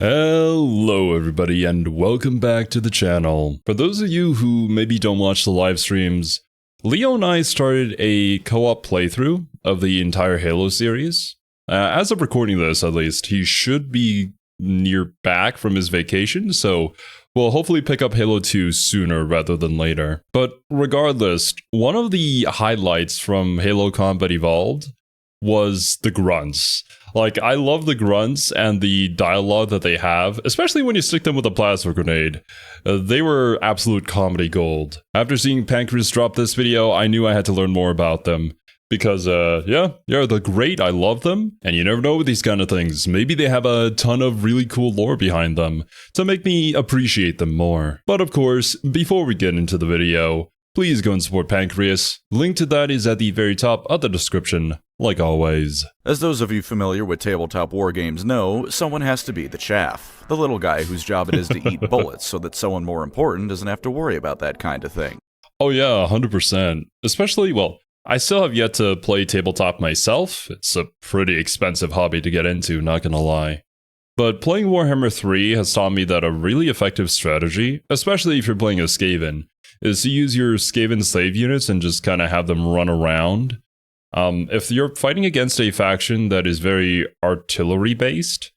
Hello everybody and welcome back to the channel. For those of you who maybe don't watch the live streams, Leo and I started a co-op playthrough of the entire Halo series. As of recording this at least, he should be near back from his vacation, so we'll hopefully pick up Halo 2 sooner rather than later. But regardless, one of the highlights from Halo Combat Evolved was the Grunts. Like, I love the Grunts and the dialogue that they have, especially when you stick them with a plasma grenade. They were absolute comedy gold. After seeing Pancreas drop this video, I knew I had to learn more about them. Because, yeah, they're great, I love them, and you never know with these kind of things. Maybe they have a ton of really cool lore behind them to make me appreciate them more. But of course, before we get into the video, please go and support Pancreas. Link to that is at the very top of the description, like always. As those of you familiar with tabletop war games know, someone has to be the chaff. The little guy whose job it is to eat bullets so that someone more important doesn't have to worry about that kind of thing. Oh yeah, 100%. Especially, well, I still have yet to play tabletop myself. It's a pretty expensive hobby to get into, not gonna lie. But playing Warhammer 3 has taught me that a really effective strategy, especially if you're playing a Skaven, is to use your Skaven slave units and just kind of have them run around. If you're fighting against a faction that is very artillery-based,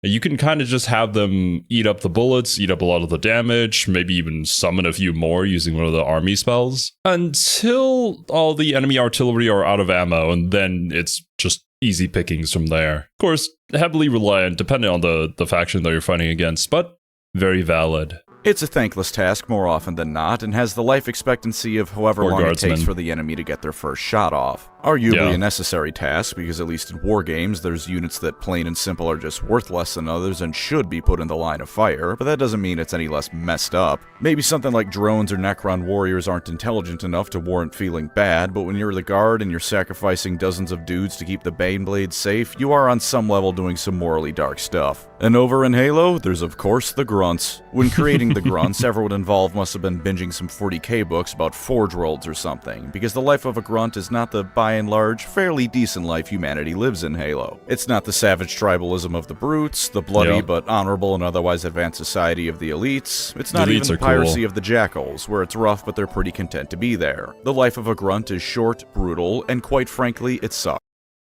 you can kind of just have them eat up the bullets, eat up a lot of the damage, maybe even summon a few more using one of the army spells, until all the enemy artillery are out of ammo, and then it's just easy pickings from there. Of course, heavily reliant, depending on the faction that you're fighting against, but very valid. It's a thankless task more often than not, and has the life expectancy of however long it takes for the enemy to get their first shot off. Arguably a necessary task, because at least in war games, there's units that plain and simple are just worth less than others and should be put in the line of fire, but that doesn't mean it's any less messed up. Maybe something like drones or Necron warriors aren't intelligent enough to warrant feeling bad, but when you're the guard and you're sacrificing dozens of dudes to keep the Baneblade safe, you are on some level doing some morally dark stuff. And over in Halo, there's of course the Grunts. When creating the Grunts, everyone involved must have been binging some 40k books about Forge Worlds or something, because the life of a Grunt is not the, by and large, fairly decent life humanity lives in Halo. It's not the savage tribalism of the brutes, the bloody but honorable and otherwise advanced society of the elites. It's not even the piracy of the jackals, where it's rough but they're pretty content to be there. The life of a Grunt is short, brutal, and quite frankly, it sucks.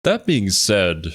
That being said,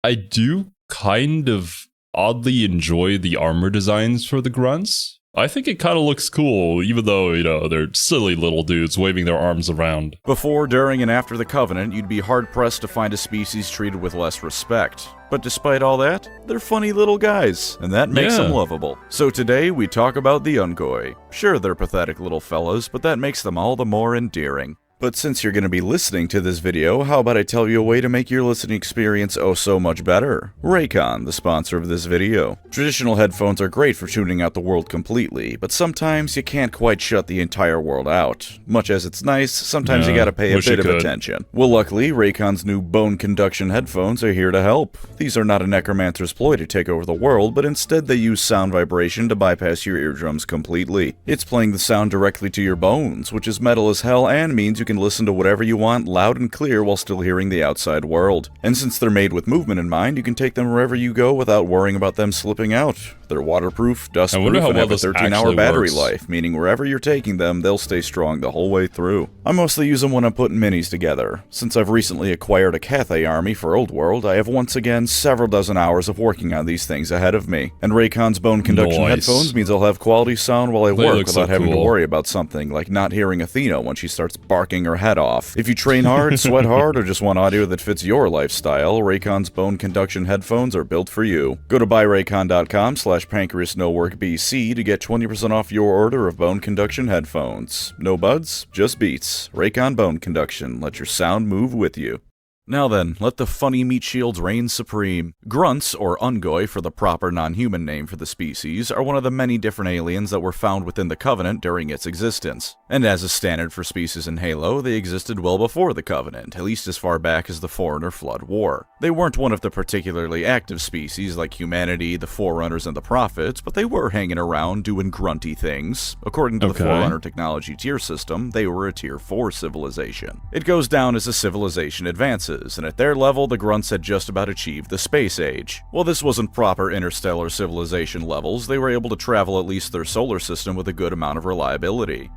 I do kind of oddly enjoy the armor designs for the Grunts. I think it kind of looks cool, even though, you know, they're silly little dudes waving their arms around. Before, during, and after the Covenant, you'd be hard-pressed to find a species treated with less respect. But despite all that, they're funny little guys, and that makes them lovable. So today, we talk about the Ungoi. Sure, they're pathetic little fellas, but that makes them all the more endearing. But since you're going to be listening to this video, how about I tell you a way to make your listening experience oh so much better? Raycon, the sponsor of this video. Traditional headphones are great for tuning out the world completely, but sometimes you can't quite shut the entire world out. Much as it's nice, sometimes you gotta pay a bit of attention. Well, luckily, Raycon's new bone conduction headphones are here to help. These are not a necromancer's ploy to take over the world, but instead they use sound vibration to bypass your eardrums completely. It's playing the sound directly to your bones, which is metal as hell and means you can listen to whatever you want loud and clear while still hearing the outside world. And since they're made with movement in mind, you can take them wherever you go without worrying about them slipping out. They're waterproof, dustproof, and have a 13-hour battery life, meaning wherever you're taking them, they'll stay strong the whole way through. I mostly use them when I'm putting minis together. Since I've recently acquired a Cathay army for Old World, I have once again several dozen hours of working on these things ahead of me. And Raycon's bone conduction headphones means I'll have quality sound while I work without having to worry about something like not hearing Athena when she starts barking her head off. If you train hard, sweat hard, or just want audio that fits your lifestyle, Raycon's bone conduction headphones are built for you. Go to buyraycon.com/PancreasNoWorkBC to get 20% off your order of bone conduction headphones. No buds, just beats. Raycon Bone Conduction. Let your sound move with you. Now then, let the funny meat shields reign supreme. Grunts, or Ungoi for the proper non-human name for the species, are one of the many different aliens that were found within the Covenant during its existence. And as is standard for species in Halo, they existed well before the Covenant, at least as far back as the Forerunner Flood War. They weren't one of the particularly active species like humanity, the Forerunners, and the Prophets, but they were hanging around doing grunty things. According to the Forerunner technology tier system, they were a tier 4 civilization. It goes down as a civilization advances, races, and at their level, the Grunts had just about achieved the space age. While this wasn't proper interstellar civilization levels, they were able to travel at least their solar system with a good amount of reliability.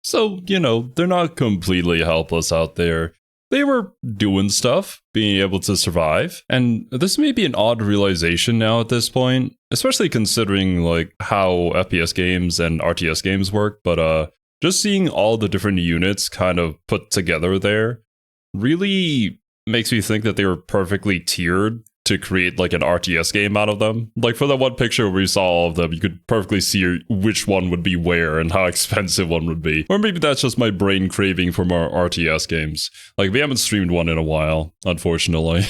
So, they're not completely helpless out there. They were doing stuff, being able to survive, and this may be an odd realization now at this point, especially considering how FPS games and RTS games work, but just seeing all the different units kind of put together there really makes me think that they were perfectly tiered to create an RTS game out of them. For that one picture where we saw all of them, you could perfectly see which one would be where and how expensive one would be. Or maybe that's just my brain craving for more RTS games. We haven't streamed one in a while, unfortunately.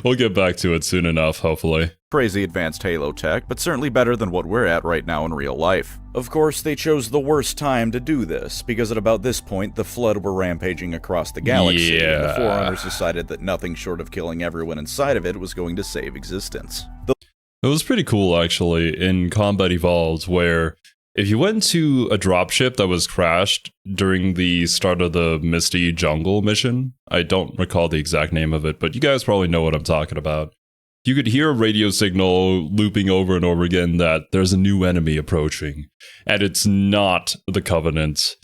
We'll get back to it soon enough, hopefully. Crazy advanced Halo tech, but certainly better than what we're at right now in real life. Of course, they chose the worst time to do this, because at about this point, the Flood were rampaging across the galaxy, and the Forerunners decided that nothing short of killing everyone inside of it was going to save existence. It was pretty cool, actually, in Combat Evolved, where if you went to a dropship that was crashed during the start of the Misty Jungle mission, I don't recall the exact name of it, but you guys probably know what I'm talking about. You could hear a radio signal looping over and over again that there's a new enemy approaching, and it's not the Covenant.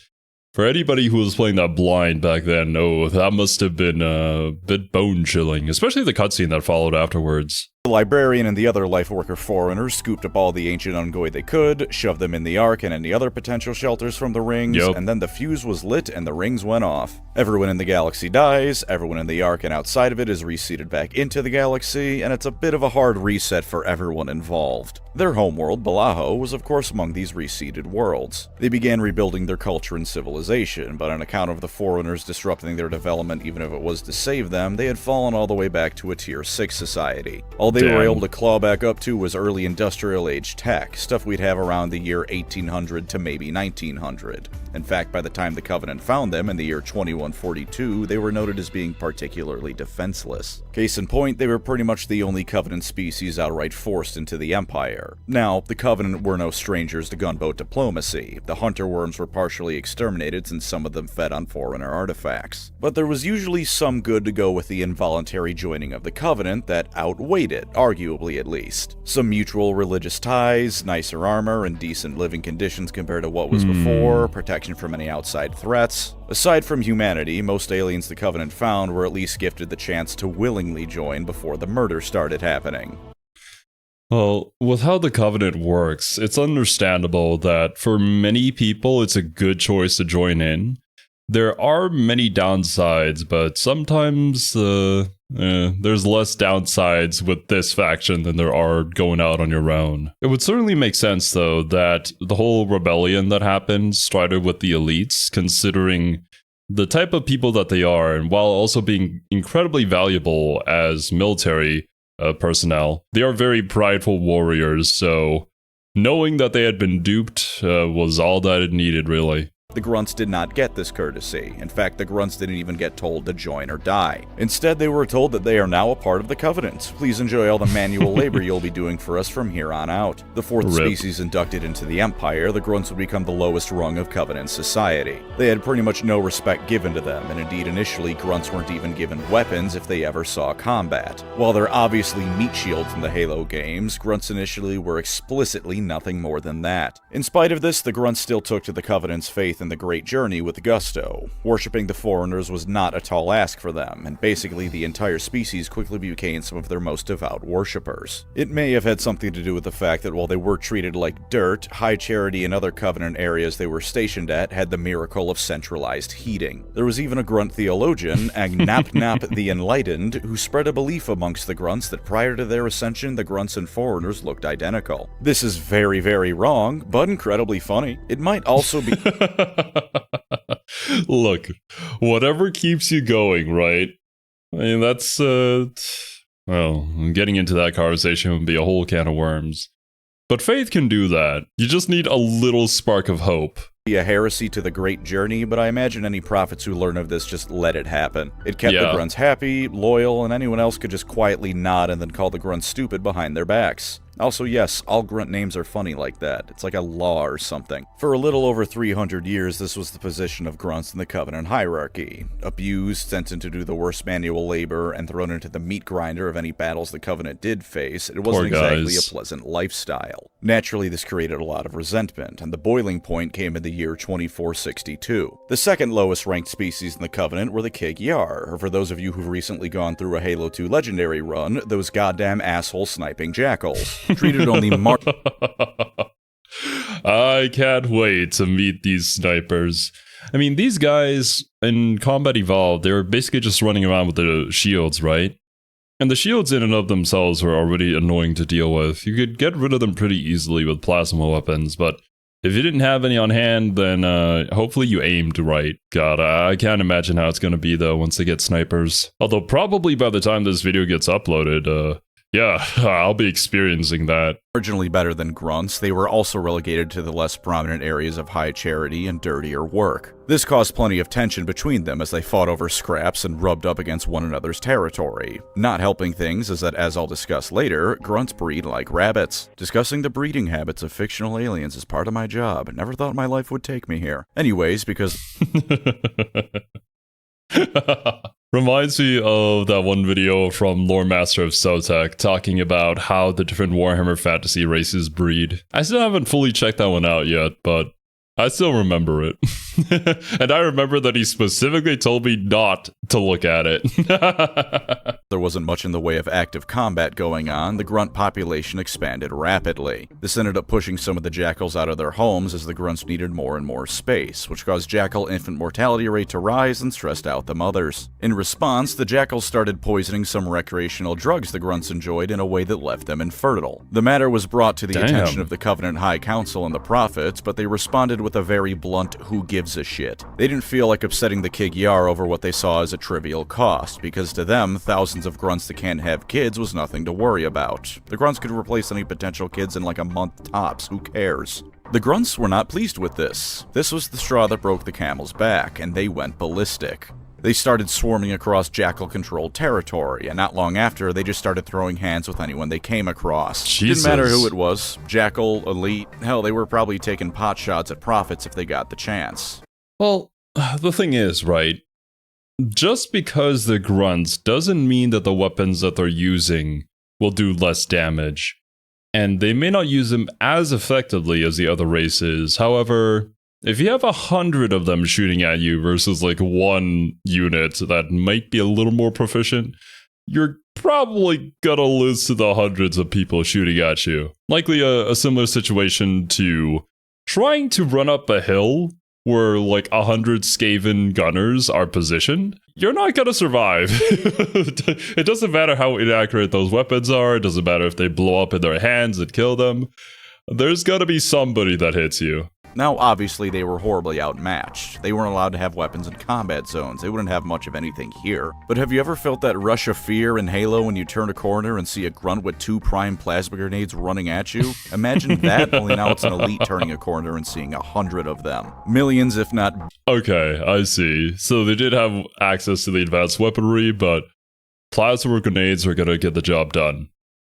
For anybody who was playing that blind back then, that must have been a bit bone-chilling, especially the cutscene that followed afterwards. The Librarian and the other Lifeworker Forerunners scooped up all the ancient Ungoi they could, shoved them in the Ark and any other potential shelters from the rings, and then the fuse was lit and the rings went off. Everyone in the galaxy dies, everyone in the Ark and outside of it is reseeded back into the galaxy, and it's a bit of a hard reset for everyone involved. Their homeworld, Balaho, was of course among these reseeded worlds. They began rebuilding their culture and civilization, but on account of the Forerunners disrupting their development even if it was to save them, they had fallen all the way back to a Tier 6 society. All they were able to claw back up to was early industrial age tech, stuff we'd have around the year 1800 to maybe 1900. In fact, by the time the Covenant found them in the year 2142, they were noted as being particularly defenseless. Case in point, they were pretty much the only Covenant species outright forced into the Empire. Now, the Covenant were no strangers to gunboat diplomacy. The hunter worms were partially exterminated since some of them fed on Forerunner artifacts. But there was usually some good to go with the involuntary joining of the Covenant that outweighed it, arguably at least. Some mutual religious ties, nicer armor, and decent living conditions compared to what was before, protection from any outside threats. Aside from humanity, most aliens the Covenant found were at least gifted the chance to willingly join before the murder started happening. Well, with how the Covenant works, it's understandable that for many people it's a good choice to join in. There are many downsides, but sometimes there's less downsides with this faction than there are going out on your own. It would certainly make sense, though, that the whole rebellion that happened started with the elites, considering the type of people that they are, and while also being incredibly valuable as military personnel, they are very prideful warriors, so knowing that they had been duped was all that it needed, really. The Grunts did not get this courtesy. In fact, the Grunts didn't even get told to join or die. Instead, they were told that they are now a part of the Covenant. Please enjoy all the manual labor you'll be doing for us from here on out. The fourth species inducted into the Empire, the Grunts would become the lowest rung of Covenant society. They had pretty much no respect given to them, and indeed initially Grunts weren't even given weapons if they ever saw combat. While they're obviously meat shields in the Halo games, Grunts initially were explicitly nothing more than that. In spite of this, the Grunts still took to the Covenant's faith in the Great Journey with gusto. Worshipping the Forerunners was not a tall ask for them, and basically the entire species quickly became some of their most devout worshippers. It may have had something to do with the fact that while they were treated like dirt, High Charity and other Covenant areas they were stationed at had the miracle of centralized heating. There was even a Grunt theologian, Agnapnap the Enlightened, who spread a belief amongst the Grunts that prior to their ascension, the Grunts and Forerunners looked identical. This is very, very wrong, but incredibly funny. It might also be... Look, whatever keeps you going, right? I mean, that's, well, getting into that conversation would be a whole can of worms. But faith can do that. You just need a little spark of hope. A heresy to the Great Journey, but I imagine any prophets who learn of this just let it happen. It kept the Grunts happy, loyal, and anyone else could just quietly nod and then call the Grunts stupid behind their backs. Also, yes, all grunt names are funny like that. It's like a law or something. For a little over 300 years, this was the position of grunts in the Covenant hierarchy. Abused, sent in to do the worst manual labor, and thrown into the meat grinder of any battles the Covenant did face, it wasn't exactly a pleasant lifestyle. Naturally, this created a lot of resentment, and the boiling point came in the year 2462. The second lowest ranked species in the Covenant were the Kig Yar, or for those of you who've recently gone through a Halo 2 Legendary run, those goddamn asshole sniping jackals. Treated only I can't wait to meet these snipers. I mean, these guys in Combat Evolved, they were basically just running around with the shields, right? And the shields in and of themselves were already annoying to deal with. You could get rid of them pretty easily with plasma weapons, but if you didn't have any on hand, then hopefully you aimed right. God, I can't imagine how it's going to be, though, once they get snipers. Although probably by the time this video gets uploaded, yeah, I'll be experiencing that. Marginally better than grunts, they were also relegated to the less prominent areas of high charity and dirtier work. This caused plenty of tension between them as they fought over scraps and rubbed up against one another's territory. Not helping things is that, as I'll discuss later, grunts breed like rabbits. Discussing the breeding habits of fictional aliens is part of my job. Never thought my life would take me here. Anyways, because... Reminds me of that one video from Lore Master of Sotek talking about how the different Warhammer fantasy races breed. I still haven't fully checked that one out yet, but I still remember it. And I remember that he specifically told me not to look at it. There wasn't much in the way of active combat going on, the grunt population expanded rapidly. This ended up pushing some of the jackals out of their homes as the grunts needed more and more space, which caused jackal infant mortality rate to rise and stressed out the mothers. In response, the jackals started poisoning some recreational drugs the grunts enjoyed in a way that left them infertile. The matter was brought to the attention of the Covenant High Council and the Prophets, but they responded with a very blunt "who gives a shit." They didn't feel like upsetting the Kig Yar over what they saw as a trivial cost, because to them, thousands of grunts that can't have kids was nothing to worry about. The grunts could replace any potential kids in like a month tops, who cares? The grunts were not pleased with this. This was the straw that broke the camel's back, and they went ballistic. They started swarming across jackal-controlled territory, and not long after, they just started throwing hands with anyone they came across. Jesus. Didn't matter who it was, jackal, elite, hell, they were probably taking pot shots at prophets if they got the chance. Well, the thing is, right, just because they're grunts doesn't mean that the weapons that they're using will do less damage. And they may not use them as effectively as the other races. However, if you have 100 of them shooting at you versus like one unit that might be a little more proficient, you're probably gonna lose to the hundreds of people shooting at you. Likely a similar situation to trying to run up a hill where like 100 Skaven gunners are positioned. You're not gonna survive. It doesn't matter how inaccurate those weapons are. It doesn't matter if they blow up in their hands and kill them. There's gonna be somebody that hits you. Now, obviously, they were horribly outmatched. They weren't allowed to have weapons in combat zones. They wouldn't have much of anything here. But have you ever felt that rush of fear in Halo when you turn a corner and see a grunt with 2 prime plasma grenades running at you? Imagine that, only now it's an elite turning a corner and seeing 100 of them. Millions, if not... Okay, I see. So they did have access to the advanced weaponry, but plasma grenades are gonna get the job done.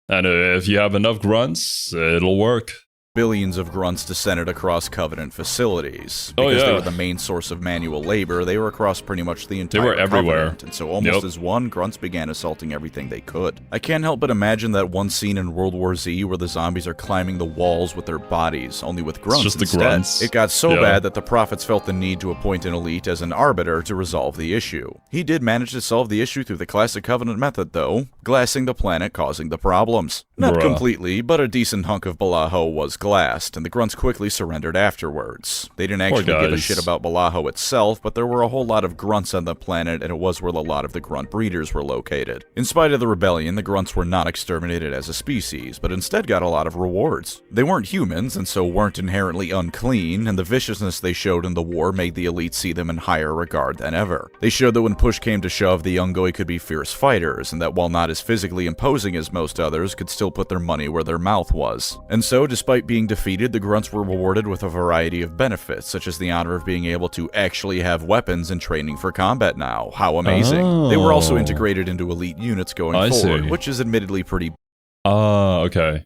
And if you have enough grunts, it'll work. Billions of grunts descended across Covenant facilities. Because they were the main source of manual labor, they were across pretty much the entire Covenant. They were everywhere. And so almost as one, grunts began assaulting everything they could. I can't help but imagine that one scene in World War Z where the zombies are climbing the walls with their bodies, only with grunts just instead. The grunts. It got so bad that the Prophets felt the need to appoint an elite as an arbiter to resolve the issue. He did manage to solve the issue through the classic Covenant method, though, glassing the planet causing the problems. Not completely, but a decent hunk of Balaho was glassed, and the grunts quickly surrendered afterwards. They didn't actually give a shit about Balaho itself, but there were a whole lot of grunts on the planet, and it was where a lot of the grunt breeders were located. In spite of the rebellion, the grunts were not exterminated as a species, but instead got a lot of rewards. They weren't humans, and so weren't inherently unclean, and the viciousness they showed in the war made the elite see them in higher regard than ever. They showed that when push came to shove, the Ungoi could be fierce fighters, and that while not as physically imposing as most others, could still put their money where their mouth was. And so, despite being defeated, the grunts were rewarded with a variety of benefits, such as the honor of being able to actually have weapons and training for combat now. How amazing. They were also integrated into elite units going forward, which is admittedly pretty... Okay.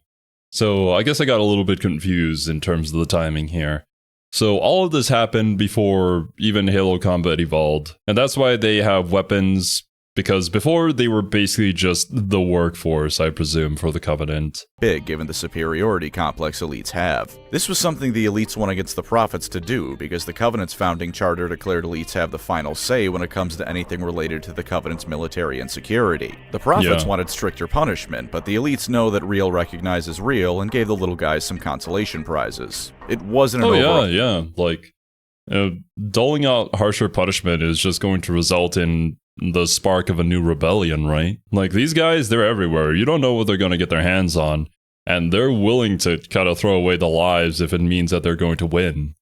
So I guess I got a little bit confused in terms of the timing here. So all of this happened before even Halo Combat evolved. And that's why they have weapons, because before they were basically just the workforce, I presume, for the Covenant. Big, given the superiority complex elites have. This was something the elites won against the Prophets to do, because the Covenant's founding charter declared elites have the final say when it comes to anything related to the Covenant's military and security. The Prophets wanted stricter punishment, but the elites know that real recognizes real and gave the little guys some consolation prizes. It wasn't an Like, doling out harsher punishment is just going to result in the spark of a new rebellion, right? Like, these guys, they're everywhere. You don't know what they're going to get their hands on, and they're willing to kind of throw away the lives if it means that they're going to win,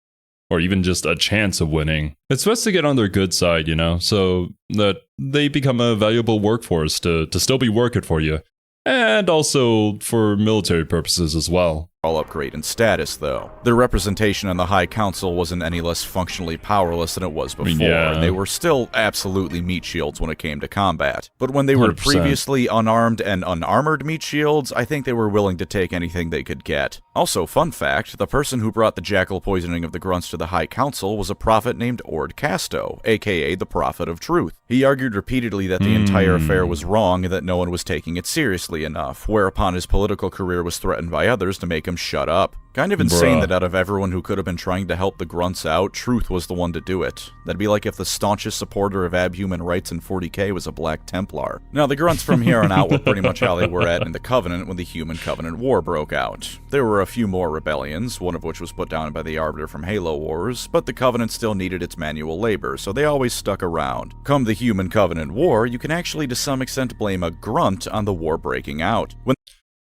or even just a chance of winning. It's best to get on their good side, you know, so that they become a valuable workforce to still be working for you, and also for military purposes as well. Upgrade in status, though. Their representation on the High Council wasn't any less functionally powerless than it was before, and they were still absolutely meat shields when it came to combat. But when they were 100%. previously unarmed and unarmored meat shields, I think they were willing to take anything they could get. Also, fun fact, the person who brought the jackal poisoning of the Grunts to the High Council was a prophet named Ord Casto, aka the Prophet of Truth. He argued repeatedly that the entire affair was wrong and that no one was taking it seriously enough, whereupon his political career was threatened by others to make him shut up. Kind of insane that out of everyone who could have been trying to help the Grunts out, Truth was the one to do it. That'd be like if the staunchest supporter of abhuman rights in 40k was a Black Templar. Now, the Grunts from here on out were pretty much how they were at in the Covenant when the Human-Covenant War broke out. There were a few more rebellions, one of which was put down by the Arbiter from Halo Wars, but the Covenant still needed its manual labor, so they always stuck around. Come the Human-Covenant War, you can actually to some extent blame a Grunt on the war breaking out.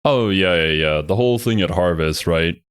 Oh, yeah. The whole thing at Harvest, right?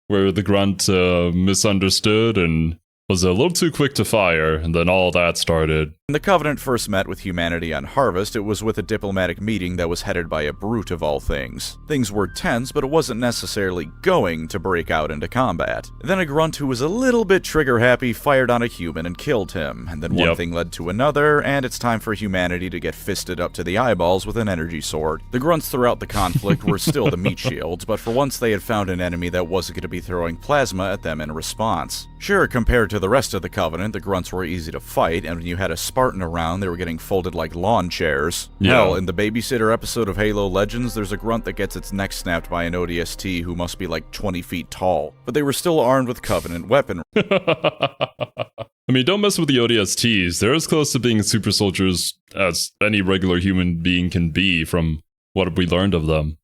Where the Grunt misunderstood and was a little too quick to fire, and then all that started. When the Covenant first met with humanity on Harvest, it was with a diplomatic meeting that was headed by a brute of all things. Things were tense, but it wasn't necessarily going to break out into combat. Then a Grunt who was a little bit trigger-happy fired on a human and killed him, and then one thing led to another, and it's time for humanity to get fisted up to the eyeballs with an energy sword. The Grunts throughout the conflict were still the meat shields, but for once they had found an enemy that wasn't going to be throwing plasma at them in response. Sure, compared to the rest of the Covenant, the Grunts were easy to fight, and when you had a Spartan around, they were getting folded like lawn chairs. Hell, in the Babysitter episode of Halo Legends, there's a Grunt that gets its neck snapped by an ODST who must be like 20 feet tall. But they were still armed with Covenant weaponry. I mean, don't mess with the ODSTs. They're as close to being super soldiers as any regular human being can be from what we learned of them.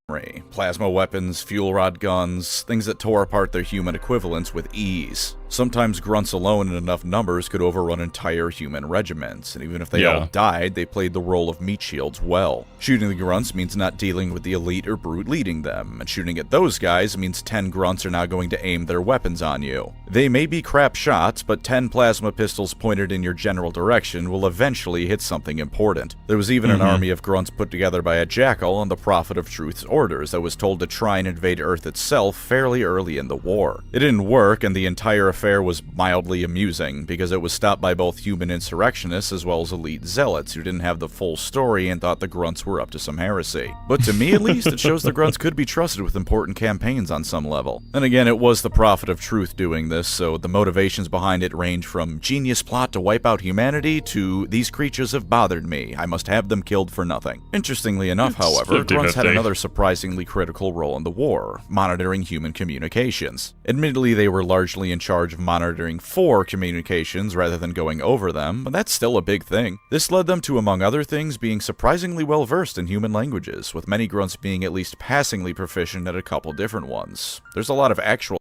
Plasma weapons, fuel rod guns, things that tore apart their human equivalents with ease. Sometimes Grunts alone in enough numbers could overrun entire human regiments, and even if they all died, they played the role of meat shields well. Shooting the Grunts means not dealing with the elite or brute leading them, and shooting at those guys means 10 Grunts are now going to aim their weapons on you. They may be crap shots, but 10 plasma pistols pointed in your general direction will eventually hit something important. There was even an army of Grunts put together by a jackal on the Prophet of Truth's orders that was told to try and invade Earth itself fairly early in the war. It didn't work, and the entire affair was mildly amusing, because it was stopped by both human insurrectionists as well as elite zealots who didn't have the full story and thought the Grunts were up to some heresy. But to me at least, it shows the Grunts could be trusted with important campaigns on some level. Then again, it was the Prophet of Truth doing this, so the motivations behind it range from genius plot to wipe out humanity to these creatures have bothered me, I must have them killed for nothing. Interestingly enough, however, Grunts had another surprisingly critical role in the war, monitoring human communications. Admittedly, they were largely in charge of monitoring for communications rather than going over them, but that's still a big thing. This led them to, among other things, being surprisingly well versed in human languages, with many Grunts being at least passingly proficient at a couple different ones. There's a lot of actual...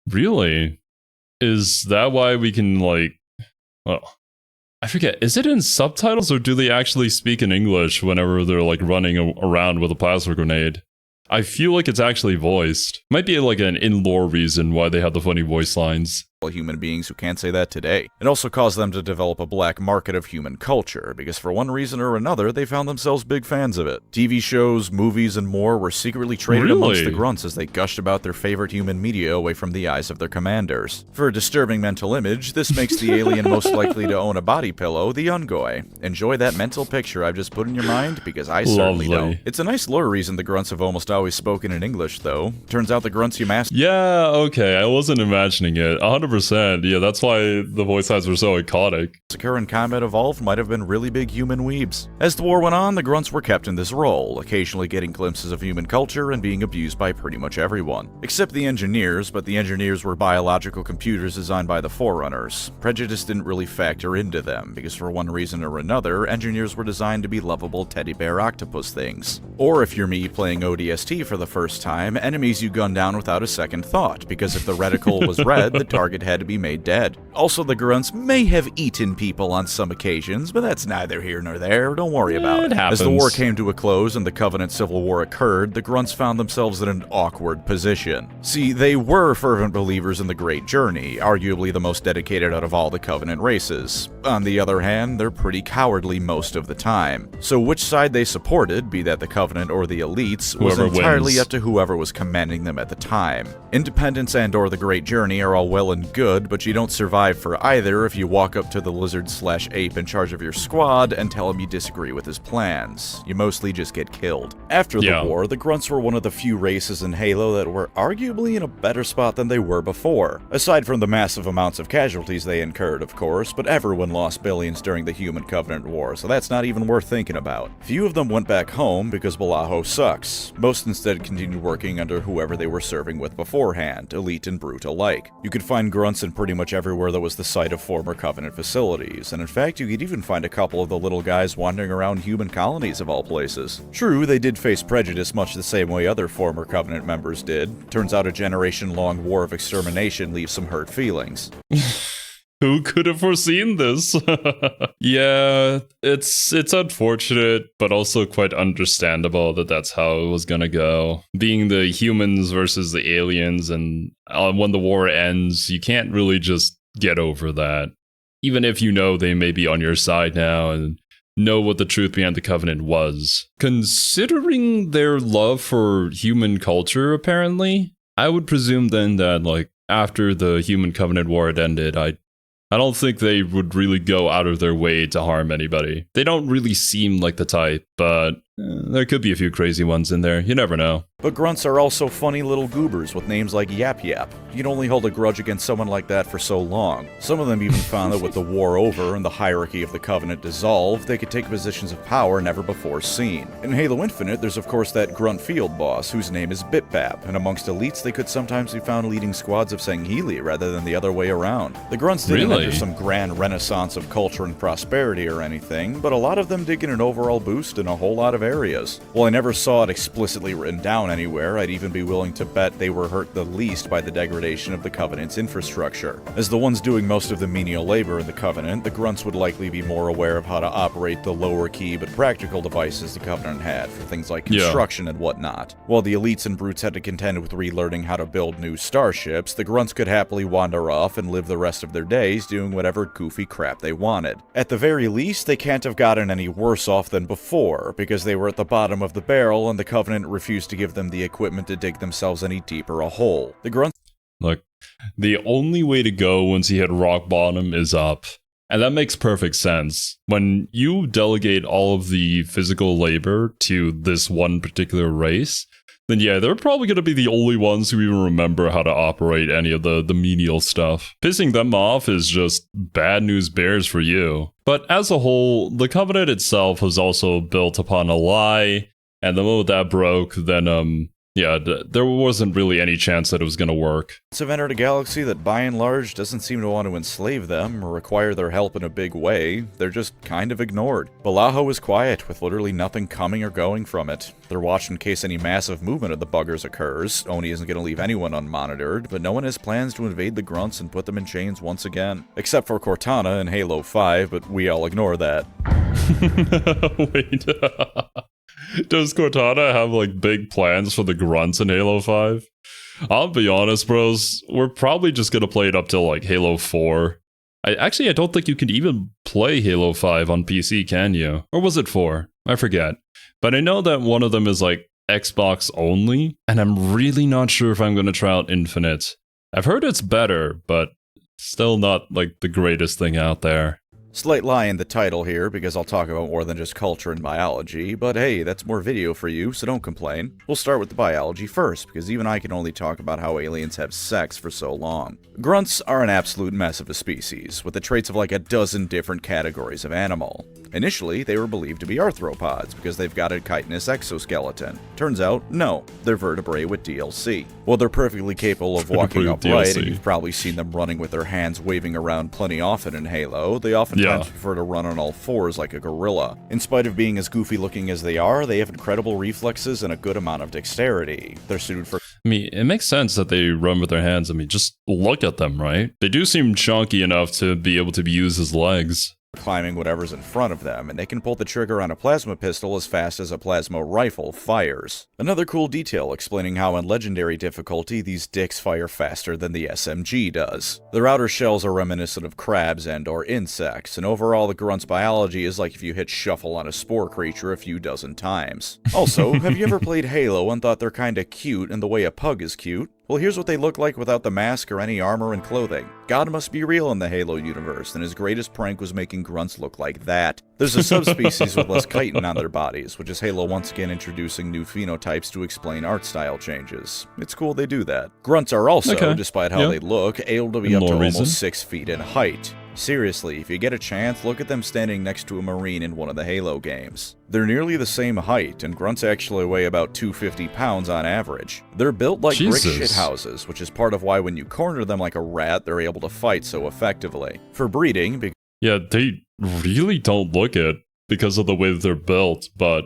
Really? Is that why we can, like... Well, I forget, is it in subtitles or do they actually speak in English whenever they're, like, running around with a plasma grenade? I feel like it's actually voiced. Might be like an in-lore reason why they have the funny voice lines. human beings who can't say that today. It also caused them to develop a black market of human culture, because for one reason or another, they found themselves big fans of it. TV shows, movies, and more were secretly traded amongst the Grunts as they gushed about their favorite human media away from the eyes of their commanders. For a disturbing mental image, this makes the alien most likely to own a body pillow, the Ungoi. Enjoy that mental picture I've just put in your mind, because I certainly don't. It's a nice lore reason the Grunts have almost always spoken in English, though. Turns out the Grunts you mastered. Yeah, okay, I wasn't imagining it. 100%. Yeah, that's why the voice lines were so iconic. And Combat Evolved might have been really big human weebs. As the war went on, the Grunts were kept in this role, occasionally getting glimpses of human culture and being abused by pretty much everyone. Except the engineers, but the engineers were biological computers designed by the Forerunners. Prejudice didn't really factor into them, because for one reason or another, engineers were designed to be lovable teddy bear octopus things. Or if you're me playing ODST for the first time, enemies you gun down without a second thought, because if the reticle was red, the target had to be made dead. Also, the Grunts may have eaten people on some occasions, but that's neither here nor there, don't worry about it. Happens. As the war came to a close and the Covenant Civil War occurred, the Grunts found themselves in an awkward position. See, they were fervent believers in the Great Journey, arguably the most dedicated out of all the Covenant races. On the other hand, they're pretty cowardly most of the time. So which side they supported, be that the Covenant or the elites, was entirely up to whoever was commanding them at the time. Independence and or the Great Journey are all well and good, but you don't survive for either if you walk up to the lizard/ape in charge of your squad and tell him you disagree with his plans. You mostly just get killed. After the war, the Grunts were one of the few races in Halo that were arguably in a better spot than they were before. Aside from the massive amounts of casualties they incurred, of course, but everyone lost billions during the Human Covenant War, so that's not even worth thinking about. Few of them went back home because Balaho sucks. Most instead continued working under whoever they were serving with beforehand, elite and brute alike. You could find Grunts in pretty much everywhere that was the site of former Covenant facilities, and in fact you could even find a couple of the little guys wandering around human colonies of all places. True, they did face prejudice much the same way other former Covenant members did. Turns out a generation-long war of extermination leaves some hurt feelings. Who could have foreseen this? Yeah, it's unfortunate, but also quite understandable that that's how it was gonna go. Being the humans versus the aliens, and when the war ends, you can't really just get over that. Even if you know they may be on your side now and know what the truth behind the Covenant was. Considering their love for human culture, apparently, I would presume then that, like, after the Human Covenant War had ended, I don't think they would really go out of their way to harm anybody. They don't really seem like the type, but there could be a few crazy ones in there. You never know. But Grunts are also funny little goobers with names like Yap Yap. You can only hold a grudge against someone like that for so long. Some of them even found that with the war over and the hierarchy of the Covenant dissolved, they could take positions of power never before seen. In Halo Infinite, there's of course that Grunt field boss, whose name is Bip-Bap, and amongst elites they could sometimes be found leading squads of Sangheili rather than the other way around. The Grunts didn't enter some grand renaissance of culture and prosperity or anything, but a lot of them did get an overall boost in a whole lot of areas. While I never saw it explicitly written down anywhere, I'd even be willing to bet they were hurt the least by the degradation of the Covenant's infrastructure. As the ones doing most of the menial labor in the Covenant, the Grunts would likely be more aware of how to operate the lower key but practical devices the Covenant had for things like construction and whatnot. While the elites and brutes had to contend with relearning how to build new starships, the Grunts could happily wander off and live the rest of their days doing whatever goofy crap they wanted. At the very least, they can't have gotten any worse off than before, because they were at the bottom of the barrel and the Covenant refused to give them the equipment to dig themselves any deeper a hole. The Grunts— Look, the only way to go once you hit rock bottom is up. And that makes perfect sense. When you delegate all of the physical labor to this one particular race, then yeah, they're probably going to be the only ones who even remember how to operate any of the menial stuff. Pissing them off is just bad news bears for you. But as a whole, the Covenant itself was also built upon a lie, and the moment that broke, then yeah, there wasn't really any chance that it was going to work. Have entered a galaxy that by and large doesn't seem to want to enslave them or require their help in a big way. They're just kind of ignored. Balaho is quiet, with literally nothing coming or going from it. They're watched in case any massive movement of the buggers occurs. Oni isn't going to leave anyone unmonitored, but no one has plans to invade the Grunts and put them in chains once again. Except for Cortana in Halo 5, but we all ignore that. Wait. Does Cortana have, like, big plans for the Grunts in Halo 5? I'll be honest, bros. We're probably just gonna play it up till like Halo 4. I don't think you can even play Halo 5 on PC, can you? Or was it 4? I forget. But I know that one of them is like Xbox only, and I'm really not sure if I'm gonna try out Infinite. I've heard it's better, but still not like the greatest thing out there. Slight lie in the title here, because I'll talk about more than just culture and biology, but hey, that's more video for you, so don't complain. We'll start with the biology first, because even I can only talk about how aliens have sex for so long. Grunts are an absolute mess of a species, with the traits of like a dozen different categories of animal. Initially, they were believed to be arthropods, because they've got a chitinous exoskeleton. Turns out, no, they're vertebrae with DLC. While they're perfectly capable of walking upright, and you've probably seen them running with their hands waving around plenty often in Halo, they oftentimes prefer to run on all fours like a gorilla. In spite of being as goofy looking as they are, they have incredible reflexes and a good amount of dexterity. They're suited for... I mean, it makes sense that they run with their hands. I mean, just look at them, right? They do seem chunky enough to be able to be used as legs. Climbing whatever's in front of them, and they can pull the trigger on a plasma pistol as fast as a plasma rifle fires. Another cool detail explaining how on legendary difficulty these dicks fire faster than the SMG does. Their outer shells are reminiscent of crabs and or insects, and overall the Grunt's biology is like if you hit shuffle on a spore creature a few dozen times. Also, have you ever played Halo and thought they're kinda cute in the way a pug is cute? Well, here's what they look like without the mask or any armor and clothing. God must be real in the Halo universe, and his greatest prank was making Grunts look like that. There's a subspecies with less chitin on their bodies, which is Halo once again introducing new phenotypes to explain art style changes. It's cool they do that. Grunts are also, despite how they look, able to be up to almost 6 feet in height. Seriously, if you get a chance, look at them standing next to a Marine in one of the Halo games. They're nearly the same height, and Grunts actually weigh about 250 pounds on average. They're built like brick shithouses, which is part of why when you corner them like a rat, they're able to fight so effectively. For breeding... Yeah, they really don't look it because of the way that they're built, but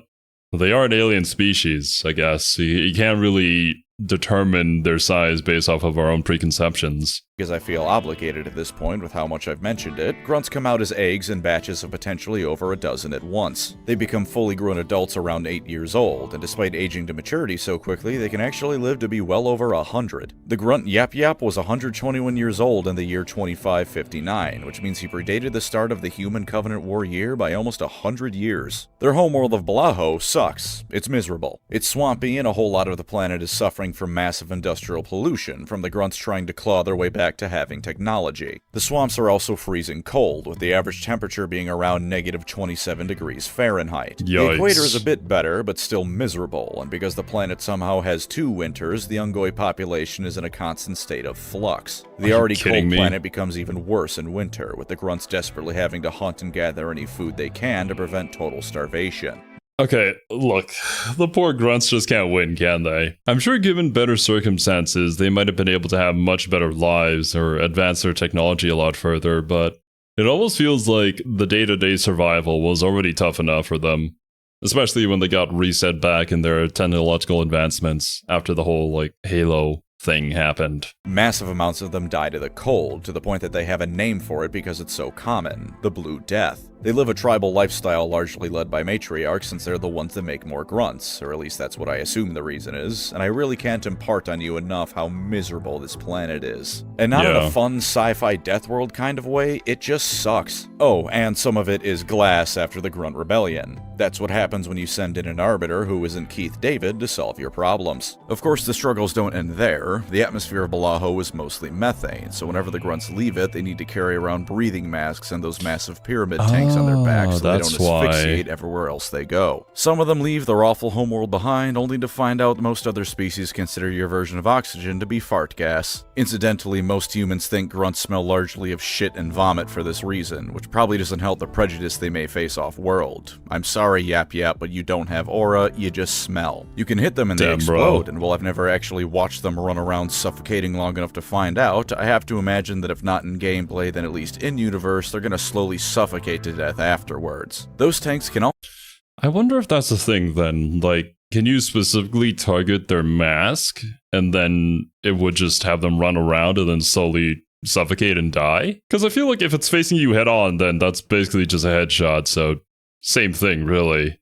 they are an alien species, I guess. You can't really determine their size based off of our own preconceptions. Because I feel obligated at this point with how much I've mentioned it, Grunts come out as eggs in batches of potentially over a dozen at once. They become fully grown adults around 8 years old, and despite aging to maturity so quickly, they can actually live to be well over 100. The Grunt Yap Yap was 121 years old in the year 2559, which means he predated the start of the Human Covenant War year by almost 100 years. Their homeworld of Blaho sucks. It's miserable. It's swampy, and a whole lot of the planet is suffering from massive industrial pollution, from the Grunts trying to claw their way back to having technology. The swamps are also freezing cold, with the average temperature being around negative 27 degrees Fahrenheit. Yikes. The equator is a bit better, but still miserable, and because the planet somehow has 2 winters, the Ungoi population is in a constant state of flux. The already cold planet becomes even worse in winter, with the Grunts desperately having to hunt and gather any food they can to prevent total starvation. Okay, look, the poor Grunts just can't win, can they? I'm sure given better circumstances, they might have been able to have much better lives or advance their technology a lot further, but it almost feels like the day-to-day survival was already tough enough for them. Especially when they got reset back in their technological advancements after the whole, like, Halo thing happened. Massive amounts of them died of the cold, to the point that they have a name for it because it's so common, the Blue Death. They live a tribal lifestyle largely led by matriarchs since they're the ones that make more grunts, or at least that's what I assume the reason is, and I really can't impart on you enough how miserable this planet is. And not in a fun sci-fi death world kind of way, it just sucks. Oh, and some of it is glass after the Grunt Rebellion. That's what happens when you send in an arbiter who isn't Keith David to solve your problems. Of course, the struggles don't end there. The atmosphere of Blaho is mostly methane, so whenever the Grunts leave it, they need to carry around breathing masks and those massive pyramid tanks on their backs so they don't asphyxiate everywhere else they go. Some of them leave their awful homeworld behind, only to find out most other species consider your version of oxygen to be fart gas. Incidentally, most humans think Grunts smell largely of shit and vomit for this reason, which probably doesn't help the prejudice they may face off-world. I'm sorry, Yap Yap, but you don't have aura, you just smell. You can hit them and they explode, and while I've never actually watched them run around suffocating long enough to find out, I have to imagine that if not in gameplay, then at least in-universe, they're gonna slowly suffocate to death afterwards. Those tanks can all— I wonder if that's the thing then, like, can you specifically target their mask, and then it would just have them run around and then slowly suffocate and die? Because I feel like if it's facing you head on, then that's basically just a headshot, so same thing, really.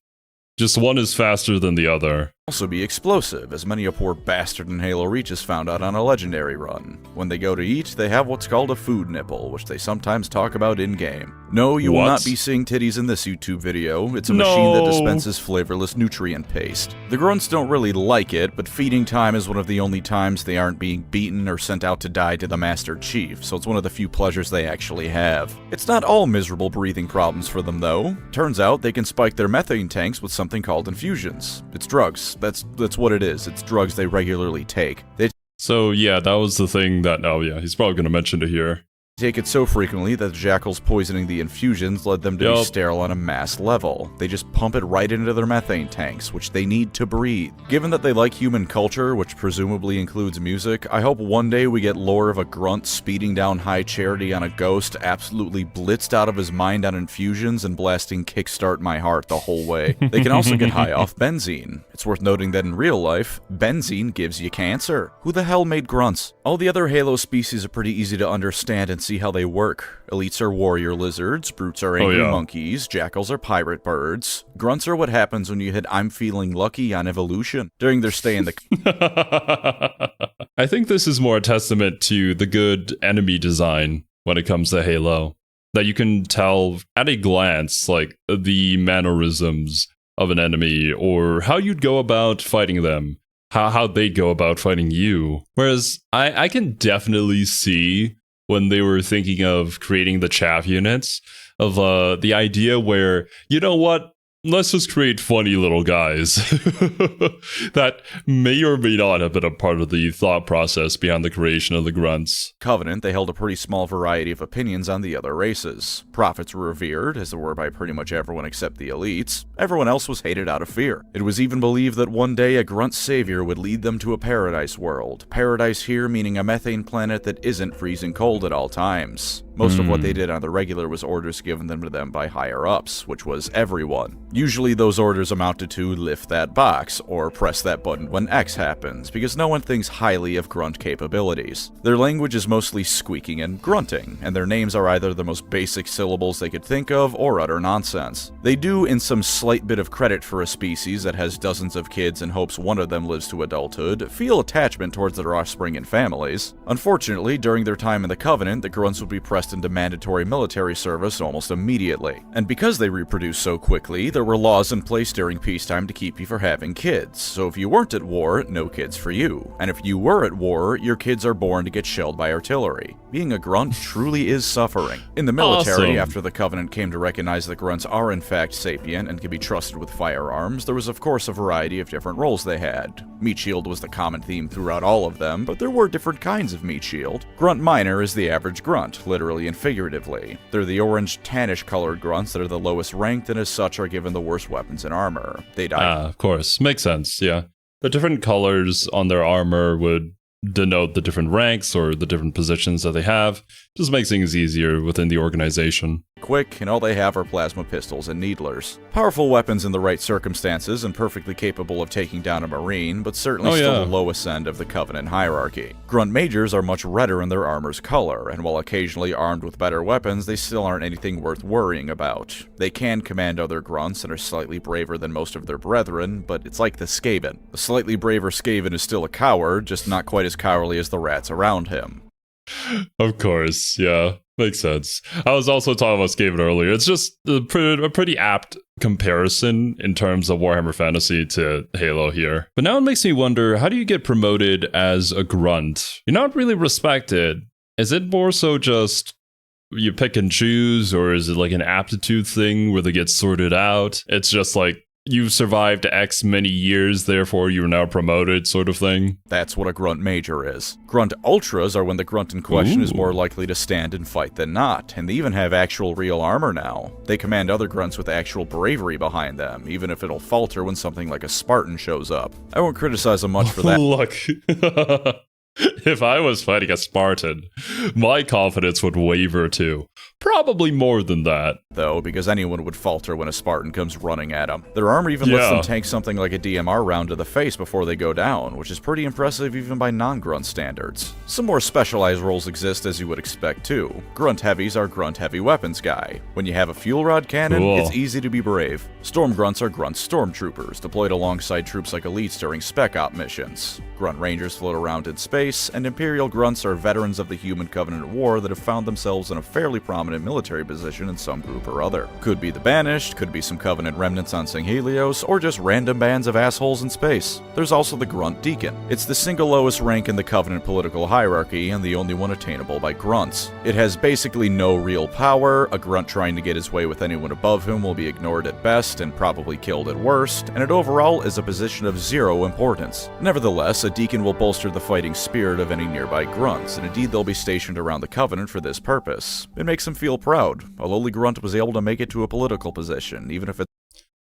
Just one is faster than the other. Also be explosive, as many a poor bastard in Halo Reach has found out on a legendary run. When they go to eat, they have what's called a food nipple, which they sometimes talk about in-game. No, you will not be seeing titties in this YouTube video. It's a machine that dispenses flavorless nutrient paste. The Grunts don't really like it, but feeding time is one of the only times they aren't being beaten or sent out to die to the Master Chief, so it's one of the few pleasures they actually have. It's not all miserable breathing problems for them, though. Turns out they can spike their methane tanks with something called infusions. It's drugs. That's what it is. It's drugs they regularly take. So yeah, that was the thing that, oh yeah, he's probably going to mention it here. Take it so frequently that the jackals poisoning the infusions led them to be sterile on a mass level. They just pump it right into their methane tanks, which they need to breathe. Given that they like human culture, which presumably includes music, I hope one day we get lore of a grunt speeding down High Charity on a ghost, absolutely blitzed out of his mind on infusions and blasting Kickstart My Heart the whole way. They can also get high off benzene. It's worth noting that in real life, benzene gives you cancer. Who the hell made grunts? All the other Halo species are pretty easy to understand and see how they work. Elites are warrior lizards, brutes are angry monkeys, jackals are pirate birds. Grunts are what happens when you hit I'm feeling lucky on evolution during their stay in the... I think this is more a testament to the good enemy design when it comes to Halo. That you can tell at a glance, like, the mannerisms of an enemy, or how you'd go about fighting them, how they'd go about fighting you. Whereas I can definitely see when they were thinking of creating the chaff units, of the idea where, you know what, let's just create funny little guys. That may or may not have been a part of the thought process behind the creation of the Grunts. Covenant, they held a pretty small variety of opinions on the other races. Prophets were revered, as they were by pretty much everyone except the elites. Everyone else was hated out of fear. It was even believed that one day a Grunt savior would lead them to a paradise world. Paradise here meaning a methane planet that isn't freezing cold at all times. Most of what they did on the regular was orders given to them by higher-ups, which was everyone. Usually those orders amounted to lift that box, or press that button when X happens, because no one thinks highly of grunt capabilities. Their language is mostly squeaking and grunting, and their names are either the most basic syllables they could think of, or utter nonsense. They do, in some slight bit of credit for a species that has dozens of kids and hopes one of them lives to adulthood, feel attachment towards their offspring and families. Unfortunately, during their time in the Covenant, the grunts would be pressed into mandatory military service almost immediately. And because they reproduce so quickly, there were laws in place during peacetime to keep you from having kids. So if you weren't at war, no kids for you. And if you were at war, your kids are born to get shelled by artillery. Being a grunt truly is suffering. In the military, after the Covenant came to recognize that grunts are in fact sapient and can be trusted with firearms, there was of course a variety of different roles they had. Meat shield was the common theme throughout all of them, but there were different kinds of meat shield. Grunt minor is the average grunt, literally and figuratively. They're the orange tannish colored grunts that are the lowest ranked and as such are given the worst weapons and armor. They die. Of course. Makes sense, yeah. The different colors on their armor would denote the different ranks or the different positions that they have. Just makes things easier within the organization. Quick, and all they have are plasma pistols and needlers. Powerful weapons in the right circumstances and perfectly capable of taking down a Marine, but certainly still the lowest end of the Covenant hierarchy. Grunt majors are much redder in their armor's color, and while occasionally armed with better weapons, they still aren't anything worth worrying about. They can command other grunts and are slightly braver than most of their brethren, but it's like the Skaven. A slightly braver Skaven is still a coward, just not quite as cowardly as the rats around him. Of course, yeah. Makes sense. I was also talking about Skaven earlier. It's just a pretty apt comparison in terms of Warhammer Fantasy to Halo here. But now it makes me wonder, how do you get promoted as a grunt? You're not really respected. Is it more so just you pick and choose, or is it like an aptitude thing where they get sorted out? It's just like, you've survived X many years, therefore you're now promoted, sort of thing? That's what a grunt major is. Grunt ultras are when the grunt in question is more likely to stand and fight than not, and they even have actual real armor now. They command other grunts with actual bravery behind them, even if it'll falter when something like a Spartan shows up. I won't criticize them much for that. Look, if I was fighting a Spartan, my confidence would waver too. Probably more than that. Though, because anyone would falter when a Spartan comes running at them. Their armor even lets them tank something like a DMR round to the face before they go down, which is pretty impressive even by non-grunt standards. Some more specialized roles exist as you would expect too. Grunt heavies are grunt heavy weapons guy. When you have a fuel rod cannon, it's easy to be brave. Storm grunts are grunt stormtroopers, deployed alongside troops like elites during spec op missions. Grunt rangers float around in space, and Imperial grunts are veterans of the Human Covenant War that have found themselves in a fairly prominent military position in some group or other. Could be the Banished, could be some Covenant remnants on Helios, or just random bands of assholes in space. There's also the Grunt Deacon. It's the single lowest rank in the Covenant political hierarchy and the only one attainable by grunts. It has basically no real power, a grunt trying to get his way with anyone above him will be ignored at best and probably killed at worst, and it overall is a position of zero importance. Nevertheless, a Deacon will bolster the fighting spirit of any nearby grunts, and indeed they'll be stationed around the Covenant for this purpose. It makes him feel proud. A lowly grunt was able to make it to a political position, even if it's...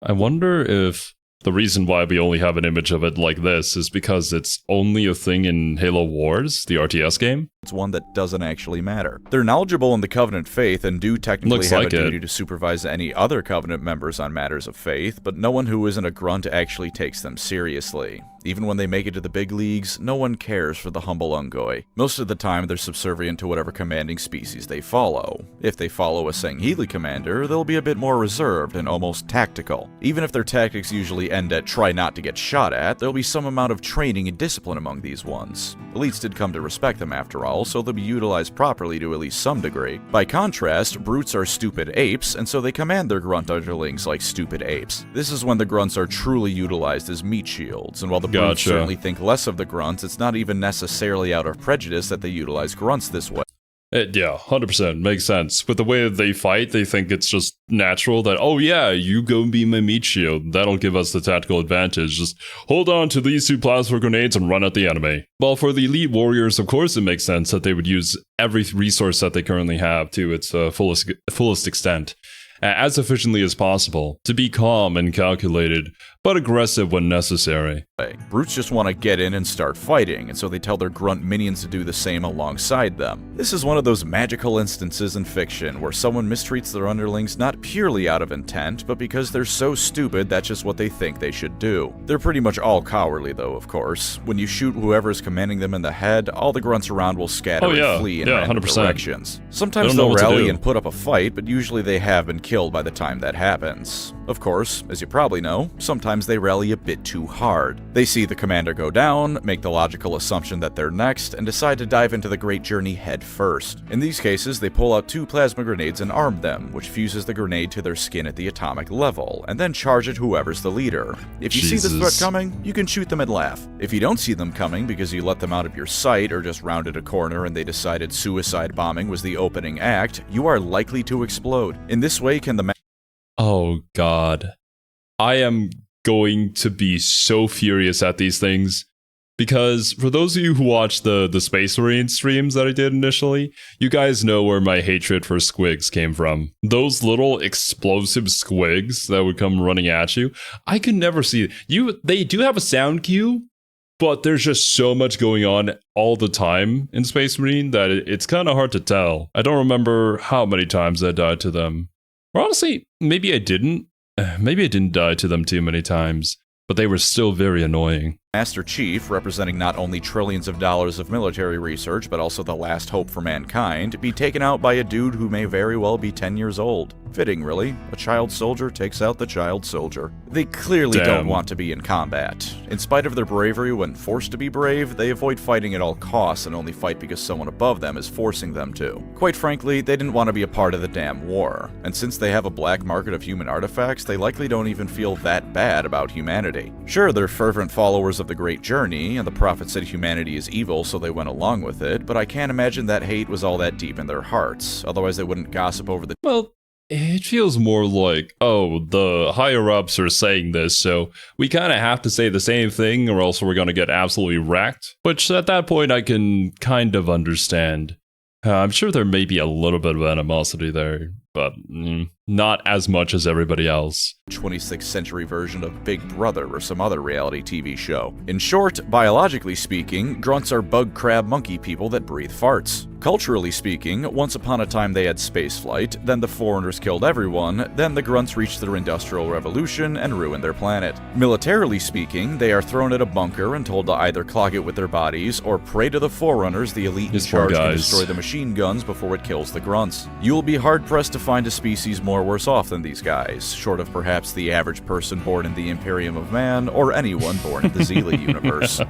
I wonder if the reason why we only have an image of it like this is because it's only a thing in Halo Wars, the RTS game. It's one that doesn't actually matter. They're knowledgeable in the Covenant faith and do technically have a duty to supervise any other Covenant members on matters of faith, but no one who isn't a grunt actually takes them seriously. Even when they make it to the big leagues, no one cares for the humble Ungoi. Most of the time, they're subservient to whatever commanding species they follow. If they follow a Sangheili commander, they'll be a bit more reserved and almost tactical. Even if their tactics usually end at try not to get shot at, there'll be some amount of training and discipline among these ones. Elites did come to respect them after all, so they'll be utilized properly to at least some degree. By contrast, brutes are stupid apes, and so they command their grunt underlings like stupid apes. This is when the grunts are truly utilized as meat shields, and while the brutes certainly think less of the grunts, it's not even necessarily out of prejudice that they utilize grunts this way. Yeah, 100% makes sense. With the way that they fight, they think it's just natural that, oh yeah, you go be my meat shield. That'll give us the tactical advantage. Just hold on to these 2 plasma grenades and run at the enemy. While for the elite warriors, of course it makes sense that they would use every resource that they currently have to its fullest extent, as efficiently as possible, to be calm and calculated, but aggressive when necessary. Brutes just want to get in and start fighting, and so they tell their grunt minions to do the same alongside them. This is one of those magical instances in fiction where someone mistreats their underlings not purely out of intent, but because they're so stupid that's just what they think they should do. They're pretty much all cowardly though, of course. When you shoot whoever's commanding them in the head, all the grunts around will scatter and flee in random 100%. Directions. Sometimes they'll rally and put up a fight, but usually they have been killed by the time that happens. Of course, as you probably know, sometimes they rally a bit too hard. They see the commander go down, make the logical assumption that they're next, and decide to dive into the great journey head first. In these cases, they pull out 2 plasma grenades and arm them, which fuses the grenade to their skin at the atomic level, and then charge at whoever's the leader. If you see this threat coming, you can shoot them and laugh. If you don't see them coming because you let them out of your sight or just rounded a corner and they decided suicide bombing was the opening act, you are likely to explode. In this way can the Oh god. I am going to be so furious at these things, because for those of you who watched the Space Marine streams that I did initially, you guys know where my hatred for squigs came from. Those little explosive squigs that would come running at you, I could never see they do have a sound cue, but there's just so much going on all the time in Space Marine that it's kind of hard to tell. I don't remember how many times I died to them. Or honestly, maybe I didn't. Maybe I didn't die to them too many times, but they were still very annoying. Master Chief, representing not only trillions of dollars of military research, but also the last hope for mankind, be taken out by a dude who may very well be 10 years old. Fitting, really. A child soldier takes out the child soldier. They clearly don't want to be in combat. In spite of their bravery when forced to be brave, they avoid fighting at all costs and only fight because someone above them is forcing them to. Quite frankly, they didn't want to be a part of the damn war. And since they have a black market of human artifacts, they likely don't even feel that bad about humanity. Sure, they're fervent followers of the Great Journey, and the Prophet said humanity is evil, so they went along with it, but I can't imagine that hate was all that deep in their hearts, otherwise they wouldn't gossip over the— Well, it feels more like, oh, the higher-ups are saying this, so we kind of have to say the same thing, or else we're going to get absolutely wrecked, which at that point I can kind of understand. I'm sure there may be a little bit of animosity there, but not as much as everybody else. 26th century version of Big Brother or some other reality TV show. In short, biologically speaking, grunts are bug crab monkey people that breathe farts. Culturally speaking, once upon a time they had spaceflight, then the foreigners killed everyone, then the grunts reached their industrial revolution and ruined their planet. Militarily speaking, they are thrown at a bunker and told to either clog it with their bodies or pray to the forerunners, the elite in charge, can destroy the machine guns before it kills the grunts. You'll be hard-pressed to find a species more worse off than these guys, short of perhaps the average person born in the Imperium of Man or anyone born in the Zeela universe.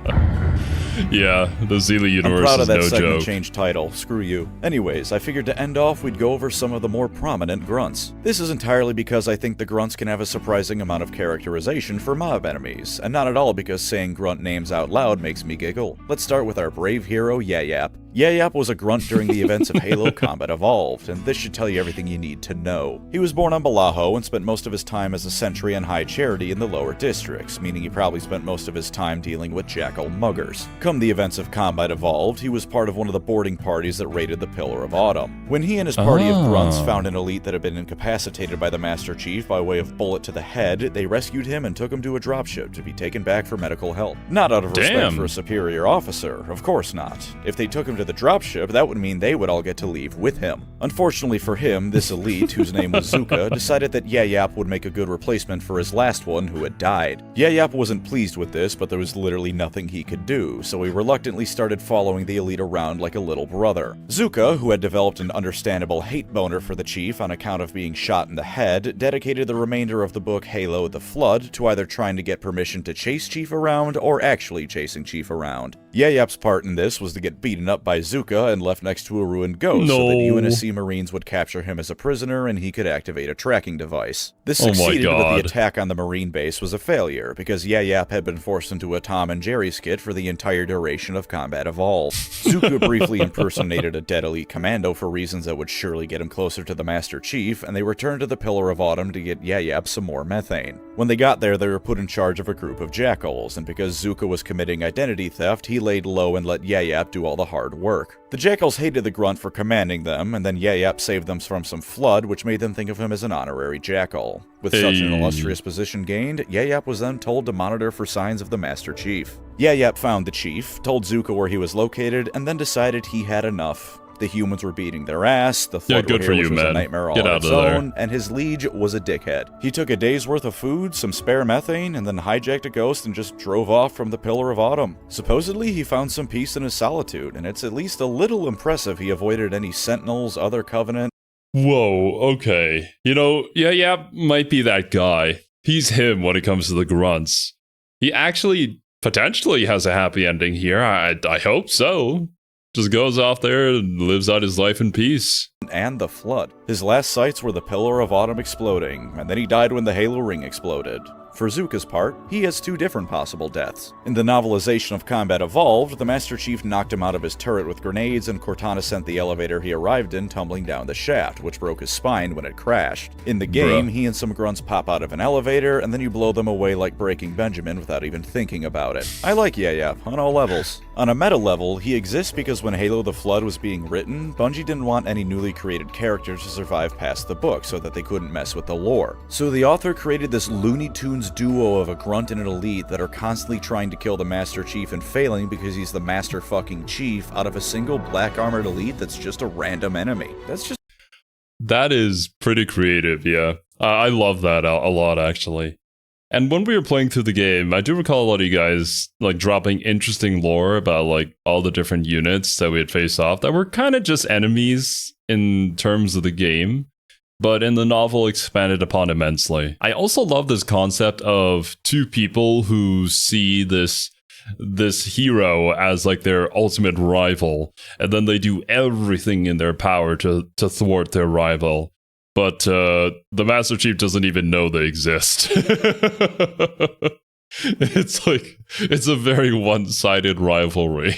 Yeah, the Zeela universe I'm proud of that is no segment joke. change title. Screw you. Anyways, I figured to end off we'd go over some of the more prominent grunts. This is entirely because I think the grunts can have a surprising amount of characterization for mob enemies, and not at all because saying grunt names out loud makes me giggle. Let's start with our brave hero, Yap. Yap was a grunt during the events of Halo Combat Evolved, and this should tell you everything you need to know. He was born on Balaho and spent most of his time as a sentry and high charity in the lower districts, meaning he probably spent most of his time dealing with jackal muggers. Come the events of Combat Evolved, he was part of one of the boarding parties that raided the Pillar of Autumn. When he and his party of grunts found an elite that had been incapacitated by the Master Chief by way of bullet to the head, they rescued him and took him to a dropship to be taken back for medical help. Not out of respect for a superior officer, of course not. If they took him to the dropship, that would mean they would all get to leave with him. Unfortunately for him, this elite, whose name was Zuka, decided that Yap would make a good replacement for his last one who had died. Yap wasn't pleased with this, but there was literally nothing he could do, so he reluctantly started following the elite around like a little brother. Zuka, who had developed an understandable hate boner for the chief on account of being shot in the head, dedicated the remainder of the book Halo the Flood to either trying to get permission to chase Chief around or actually chasing Chief around. Yap's part in this was to get beaten up by Zuka and left next to a ruined ghost so that UNSC Marines would capture him as a prisoner and he could activate a tracking device. This succeeded, but the attack on the Marine base was a failure because Yap had been forced into a Tom and Jerry skit for the entire duration of Combat Evolved. Zuka briefly impersonated a dead elite commando for reasons that would surely get him closer to the Master Chief, and they returned to the Pillar of Autumn to get Yap some more methane. When they got there, they were put in charge of a group of jackals, and because Zuka was committing identity theft, he laid low and let Yap do all the hard work. The jackals hated the grunt for commanding them, and then Yap saved them from some flood, which made them think of him as an honorary jackal. With such an illustrious position gained, Yap was then told to monitor for signs of the Master Chief. Yap found the chief, told Zuka where he was located, and then decided he had enough. The humans were beating their ass, the flood was a nightmare all on its own, and his liege was a dickhead. He took a day's worth of food, some spare methane, and then hijacked a ghost and just drove off from the Pillar of Autumn. Supposedly, he found some peace in his solitude, and it's at least a little impressive he avoided any Sentinels, other Covenant. Whoa, okay. You know, Yap might be that guy. He's him when it comes to the grunts. He actually potentially has a happy ending here. I hope so. Just goes off there and lives out his life in peace. And the flood. His last sights were the Pillar of Autumn exploding, and then he died when the Halo ring exploded. For Zuka's part, he has two different possible deaths. In the novelization of Combat Evolved, the Master Chief knocked him out of his turret with grenades, and Cortana sent the elevator he arrived in tumbling down the shaft, which broke his spine when it crashed. In the game, he and some grunts pop out of an elevator, and then you blow them away like Breaking Benjamin without even thinking about it. I like Yap on all levels. On a meta level, he exists because when Halo the Flood was being written, Bungie didn't want any newly created characters to survive past the book so that they couldn't mess with the lore. So the author created this Looney Tunes duo of a grunt and an elite that are constantly trying to kill the Master Chief and failing because he's the Master fucking Chief out of a single black armored elite that's just a random enemy. That is pretty creative, yeah. I love that a lot, actually. And when we were playing through the game, I do recall a lot of you guys like dropping interesting lore about like all the different units that we had faced off that were kind of just enemies in terms of the game, but in the novel expanded upon immensely. I also love this concept of two people who see this hero as like their ultimate rival, and then they do everything in their power to thwart their rival. But the Master Chief doesn't even know they exist. It's a very one-sided rivalry.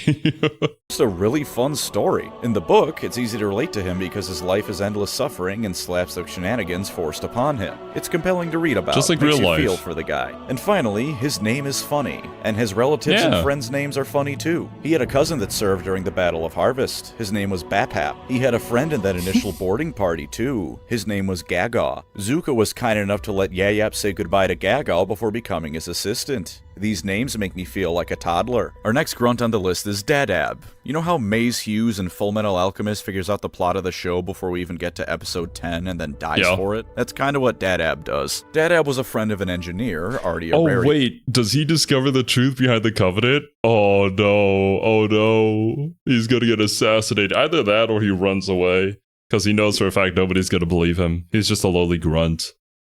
It's a really fun story. In the book, it's easy to relate to him because his life is endless suffering and slapstick shenanigans forced upon him. It's compelling to read about. Just like makes real you life. Feel for the guy. And finally, his name is funny, and his relatives and friends' names are funny too. He had a cousin that served during the Battle of Harvest. His name was Bapap. He had a friend in that initial boarding party too. His name was Gaga. Zuka was kind enough to let Yayap say goodbye to Gaga before becoming his assistant. These names make me feel like a toddler. Our next grunt on the list is Dadab. You know how Maze Hughes in Fullmetal Alchemist figures out the plot of the show before we even get to episode 10 and then dies for it? That's kind of what Dadab does. Dadab was a friend of an engineer, already a rarity. Wait, does he discover the truth behind the Covenant? Oh no, he's gonna get assassinated. Either that or he runs away, because he knows for a fact nobody's gonna believe him. He's just a lowly grunt.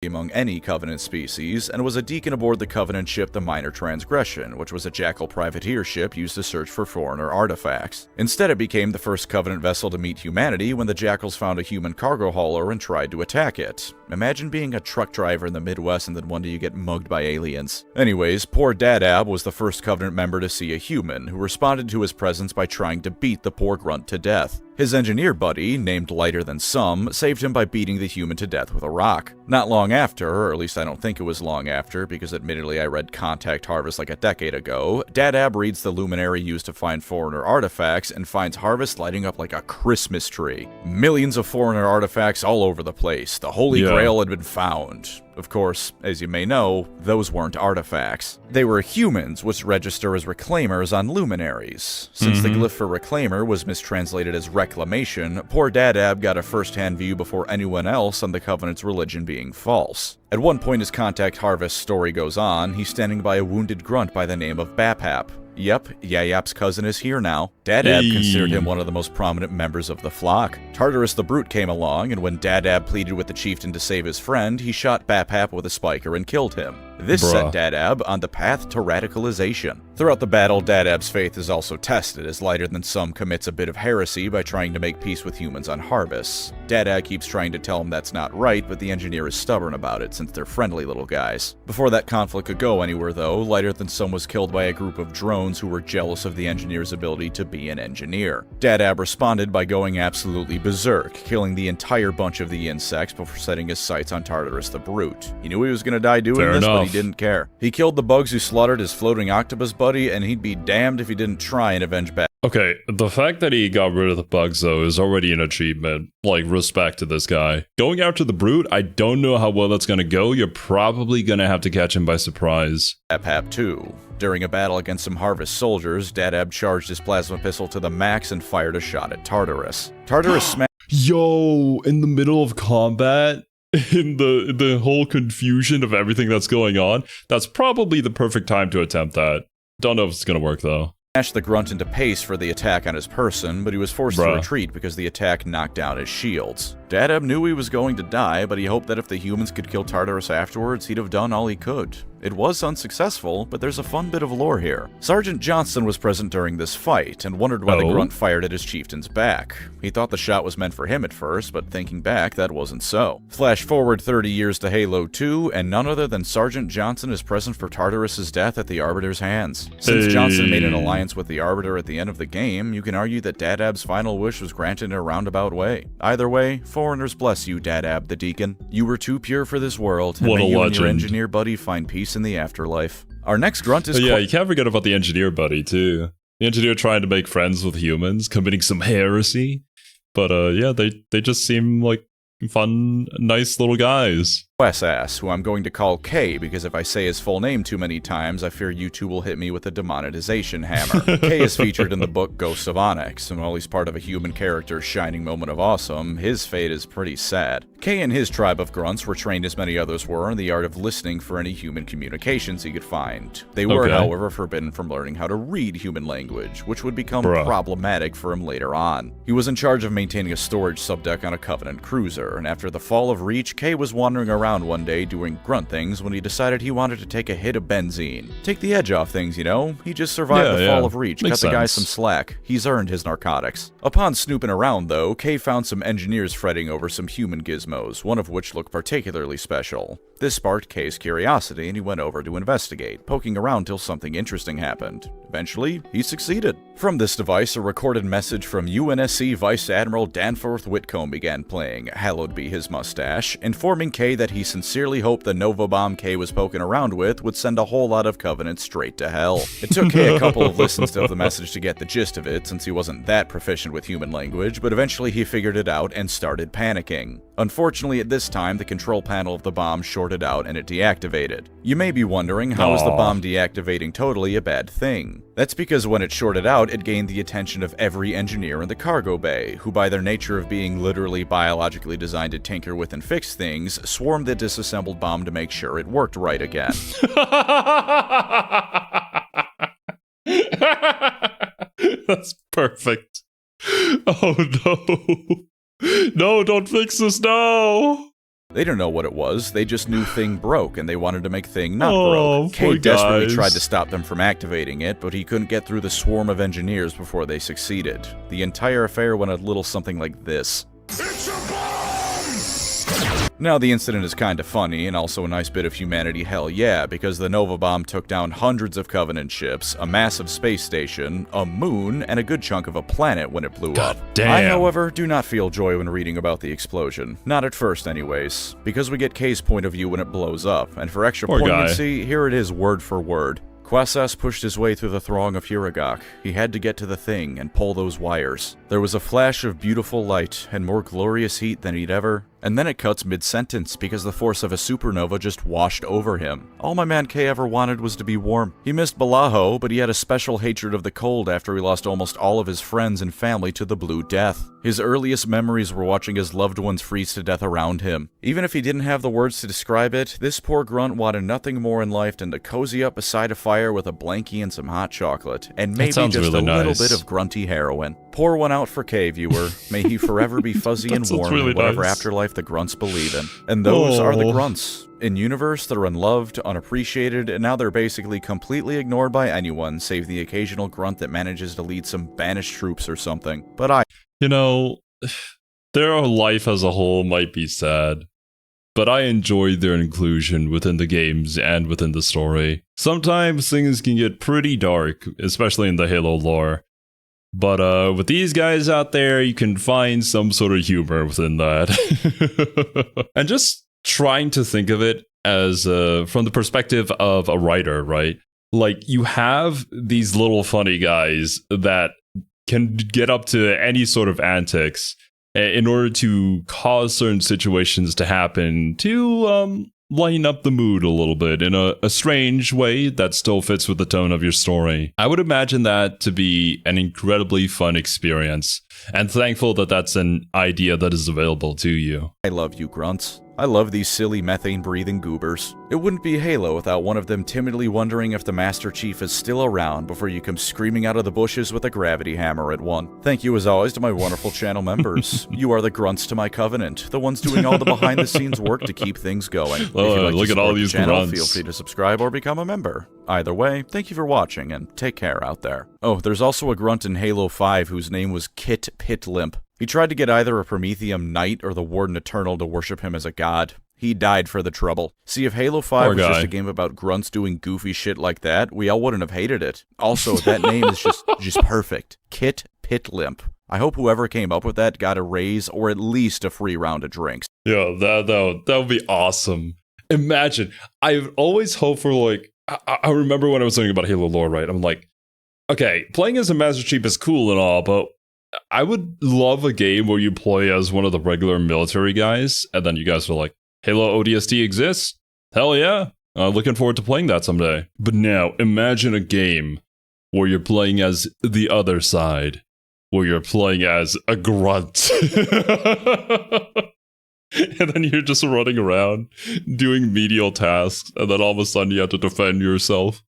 Among any Covenant species, and was a deacon aboard the Covenant ship the Minor Transgression, which was a Jackal privateer ship used to search for foreigner artifacts. Instead, it became the first Covenant vessel to meet humanity when the Jackals found a human cargo hauler and tried to attack it. Imagine being a truck driver in the Midwest and then one day you get mugged by aliens. Anyways, poor Dadab was the first Covenant member to see a human, who responded to his presence by trying to beat the poor grunt to death. His engineer buddy, named Lighter Than Some, saved him by beating the human to death with a rock. Not long after, or at least I don't think it was long after, because admittedly I read Contact Harvest like a decade ago, Dadab reads the luminary used to find foreigner artifacts and finds Harvest lighting up like a Christmas tree. Millions of foreigner artifacts all over the place. The Holy Grail had been found. Of course, as you may know, those weren't artifacts. They were humans, which register as reclaimers on luminaries. Since the glyph for reclaimer was mistranslated as reclamation, poor Dadab got a first-hand view before anyone else on the Covenant's religion being false. At one point as Contact Harvest's story goes on, he's standing by a wounded grunt by the name of Bapap. Yep, Yayap's cousin is here now. Dadab considered him one of the most prominent members of the flock. Tartarus the Brute came along, and when Dadab pleaded with the chieftain to save his friend, he shot Bapap with a spiker and killed him. This set Dadab on the path to radicalization. Throughout the battle, Dadab's faith is also tested, as Lighter Than Some commits a bit of heresy by trying to make peace with humans on Harvest. Dadab keeps trying to tell him that's not right, but the engineer is stubborn about it since they're friendly little guys. Before that conflict could go anywhere though, Lighter Than Some was killed by a group of drones who were jealous of the engineer's ability to be an engineer. Dadab responded by going absolutely berserk, killing the entire bunch of the insects before setting his sights on Tartarus the Brute. He knew he was gonna die doing this, but he didn't care. He killed the bugs who slaughtered his floating octopus buddy, and he'd be damned if he didn't try and avenge back. Okay, the fact that he got rid of the bugs, though, is already an achievement. Like, respect to this guy. Going after the Brute, I don't know how well that's gonna go. You're probably gonna have to catch him by surprise. Bapap 2. During a battle against some Harvest soldiers, Dadab charged his plasma pistol to the max and fired a shot at Tartarus. Tartarus smashed— Yo, in the middle of combat? In the whole confusion of everything that's going on, that's probably the perfect time to attempt that. Don't know if it's gonna work, though. Smashed the grunt into pace for the attack on his person, but he was forced to retreat because the attack knocked down his shields. Dadab knew he was going to die, but he hoped that if the humans could kill Tartarus afterwards, he'd have done all he could. It was unsuccessful, but there's a fun bit of lore here. Sergeant Johnston was present during this fight, and wondered why the grunt fired at his chieftain's back. He thought the shot was meant for him at first, but thinking back, that wasn't so. Flash forward 30 years to Halo 2, and none other than Sergeant Johnson is present for Tartarus' death at the Arbiter's hands. Since Johnson made an alliance with the Arbiter at the end of the game, you can argue that Dadab's final wish was granted in a roundabout way. Either way, foreigners bless you, Dadab the Deacon. You were too pure for this world, and may you and your engineer buddy find peace in the afterlife. Our next grunt is— yeah, you can't forget about the engineer buddy, too. The engineer trying to make friends with humans, committing some heresy. But, yeah, they just seem like fun, nice little guys. Ass, who I'm going to call K, because if I say his full name too many times, I fear you two will hit me with a demonetization hammer. K is featured in the book Ghosts of Onyx, and while he's part of a human character's shining moment of awesome, his fate is pretty sad. K and his tribe of grunts were trained as many others were in the art of listening for any human communications he could find. They were, however, forbidden from learning how to read human language, which would become problematic for him later on. He was in charge of maintaining a storage subdeck on a Covenant cruiser, and after the fall of Reach, K was wandering around around one day doing grunt things when he decided he wanted to take a hit of benzene. Take the edge off things, you know? He just survived the fall of Reach, cut the guy some slack. He's earned his narcotics. Upon snooping around, though, Kay found some engineers fretting over some human gizmos, one of which looked particularly special. This sparked Kay's curiosity, and he went over to investigate, poking around till something interesting happened. Eventually, he succeeded. From this device, a recorded message from UNSC Vice Admiral Danforth Whitcomb began playing, hallowed be his mustache, informing Kay that he sincerely hoped the Nova bomb Kay was poking around with would send a whole lot of Covenant straight to hell. It took Kay a couple of listens to the message to get the gist of it, since he wasn't that proficient with human language, but eventually he figured it out and started panicking. Unfortunately, at this time, the control panel of the bomb shorted out and it deactivated. You may be wondering, how is the bomb deactivating totally a bad thing? That's because when it shorted out, it gained the attention of every engineer in the cargo bay, who by their nature of being literally biologically designed to tinker with and fix things, swarmed the disassembled bomb to make sure it worked right again. That's perfect. Oh no. No, don't fix this now! They didn't know what it was, they just knew thing broke, and they wanted to make thing not broke. Kay desperately tried to stop them from activating it, but he couldn't get through the swarm of engineers before they succeeded. The entire affair went a little something like this. It's a bomb! Now the incident is kinda funny, and also a nice bit of humanity, hell yeah, because the Nova bomb took down hundreds of Covenant ships, a massive space station, a moon, and a good chunk of a planet when it blew up. Damn. I, however, do not feel joy when reading about the explosion. Not at first, anyways. Because we get Kay's point of view when it blows up, and for extra poignancy, here it is word for word. Quasas pushed his way through the throng of Huragok. He had to get to the thing and pull those wires. There was a flash of beautiful light and more glorious heat than he'd ever... And then it cuts mid-sentence because the force of a supernova just washed over him. All my man Kay ever wanted was to be warm. He missed Balajo, but he had a special hatred of the cold after he lost almost all of his friends and family to the Blue Death. His earliest memories were watching his loved ones freeze to death around him. Even if he didn't have the words to describe it, this poor grunt wanted nothing more in life than to cozy up beside a fire with a blankie and some hot chocolate, and maybe just really a little nice. bit of grunty heroin. Pour one out for Kay, viewer. May he forever be fuzzy and warm really in whatever nice. afterlife the grunts believe in. And those are the grunts. In universe, they're unloved, unappreciated, and now they're basically completely ignored by anyone, save the occasional grunt that manages to lead some banished troops or something. But You know, their life as a whole might be sad, but I enjoyed their inclusion within the games and within the story. Sometimes things can get pretty dark, especially in the Halo lore. But with these guys out there, you can find some sort of humor within that. And just trying to think of it as from the perspective of a writer, right? Like, you have these little funny guys that can get up to any sort of antics in order to cause certain situations to happen to lighten up the mood a little bit in a strange way that still fits with the tone of your story. I would imagine that to be an incredibly fun experience, and thankful that that's an idea that is available to you. I love you, grunts. I love these silly methane-breathing goobers. It wouldn't be Halo without one of them timidly wondering if the Master Chief is still around before you come screaming out of the bushes with a gravity hammer at one. Thank you as always to my wonderful channel members. You are the grunts to my covenant, the ones doing all the behind-the-scenes work to keep things going. If you'd like look to at all support the these channel, grunts. feel free to subscribe or become a member. Either way, thank you for watching, and take care out there. Oh, there's also a grunt in Halo 5 whose name was Kit Pitlimp. He tried to get either a Prometheum Knight or the Warden Eternal to worship him as a god. He died for the trouble. See, if Halo 5 was just a game about grunts doing goofy shit like that, we all wouldn't have hated it. Also, that name is just perfect. Kit Pitlimp. I hope whoever came up with that got a raise or at least a free round of drinks. Yeah, that would be awesome. Imagine. I've always hoped for, like, I remember when I was thinking about Halo lore, right? I'm like, okay, playing as a Master Chief is cool and all, but I would love a game where you play as one of the regular military guys, and then you guys are like, Halo ODST exists? Hell yeah. Looking forward to playing that someday. But now, imagine a game where you're playing as the other side, where you're playing as a grunt. And then you're just running around, doing menial tasks, and then all of a sudden you have to defend yourself.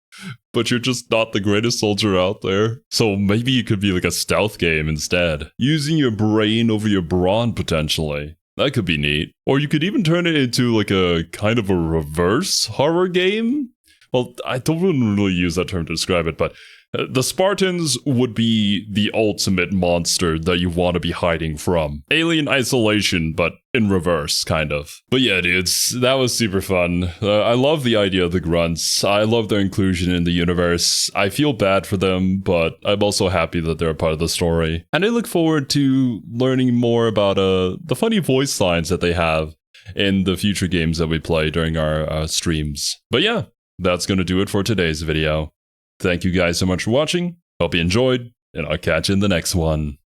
But you're just not the greatest soldier out there. So maybe you could be like a stealth game instead, using your brain over your brawn potentially. That could be neat. Or you could even turn it into like a kind of a reverse horror game. Well, I don't really use that term to describe it, but the Spartans would be the ultimate monster that you want to be hiding from. Alien Isolation, but in reverse, kind of. But yeah, dudes, that was super fun. I love the idea of the Grunts. I love their inclusion in the universe. I feel bad for them, but I'm also happy that they're a part of the story. And I look forward to learning more about the funny voice lines that they have in the future games that we play during our streams. But yeah, that's going to do it for today's video. Thank you guys so much for watching. Hope you enjoyed, and I'll catch you in the next one.